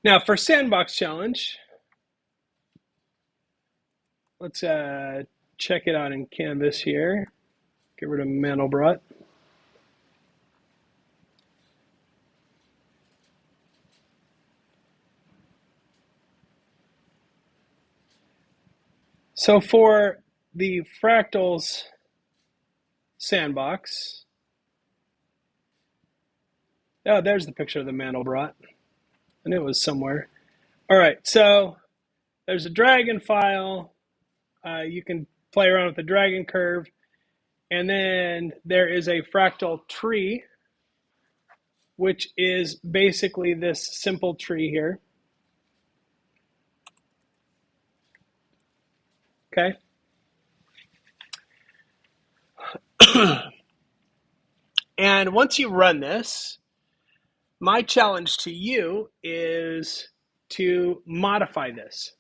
Now for Sandbox Challenge, let's check it out in Canvas here. Get rid of Mandelbrot. So for the fractals sandbox, oh, there's the picture of the Mandelbrot. And it was somewhere. All right, so there's a dragon file. You can play around with the dragon curve. And then there is a fractal tree, which is basically this simple tree here. Okay. And once you run this, my challenge to you is to modify this.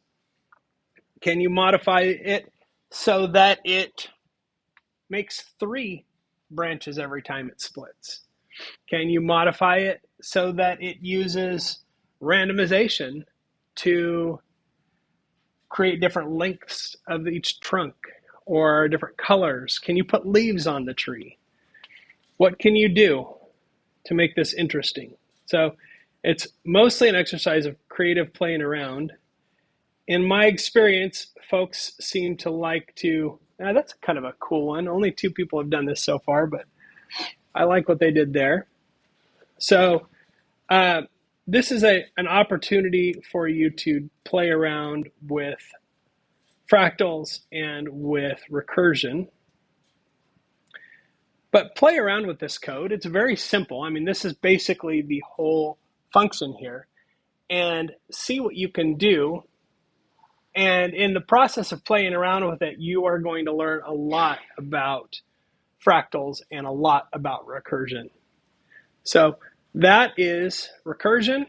Can you modify it so that it makes 3 branches every time it splits? Can you modify it so that it uses randomization to create different lengths of each trunk or different colors? Can you put leaves on the tree? What can you do to make this interesting? So it's mostly an exercise of creative playing around. In my experience, folks seem to like to, that's kind of a cool one. Only 2 people have done this so far, but I like what they did there. So this is an opportunity for you to play around with fractals and with recursion. But play around with this code. It's very simple. I mean, this is basically the whole function here. And see what you can do. And in the process of playing around with it, you are going to learn a lot about fractals and a lot about recursion. So that is recursion.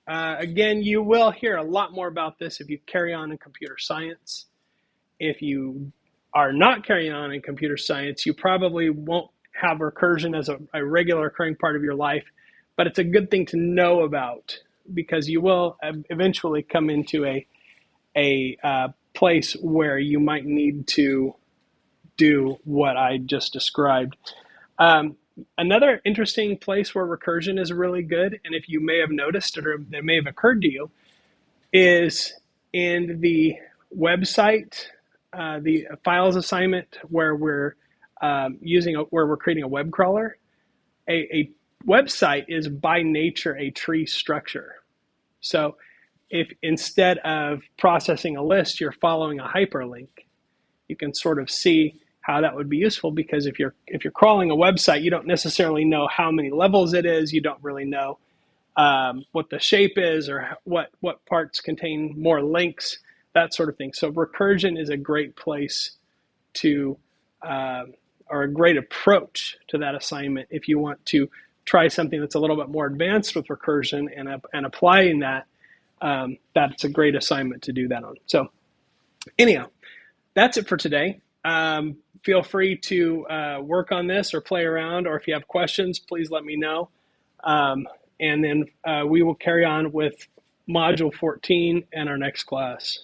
Again, you will hear a lot more about this if you carry on in computer science. If you are not carrying on in computer science, you probably won't have recursion as a regular occurring part of your life, but it's a good thing to know about because you will eventually come into a place where you might need to do what I just described. Another interesting place where recursion is really good, and if you may have noticed or it may have occurred to you, is in the website, the files assignment where we're where we're creating a web crawler. A website is by nature a tree structure. So if instead of processing a list, you're following a hyperlink, you can sort of see how that would be useful, because if you're crawling a website, you don't necessarily know how many levels it is. You don't really know what the shape is or what parts contain more links, that sort of thing. So recursion is a great place to, or a great approach to that assignment if you want to try something that's a little bit more advanced with recursion and applying that. That's a great assignment to do that on. So anyhow, that's it for today. Feel free to work on this or play around, or if you have questions, please let me know. And then we will carry on with Module 14 in our next class.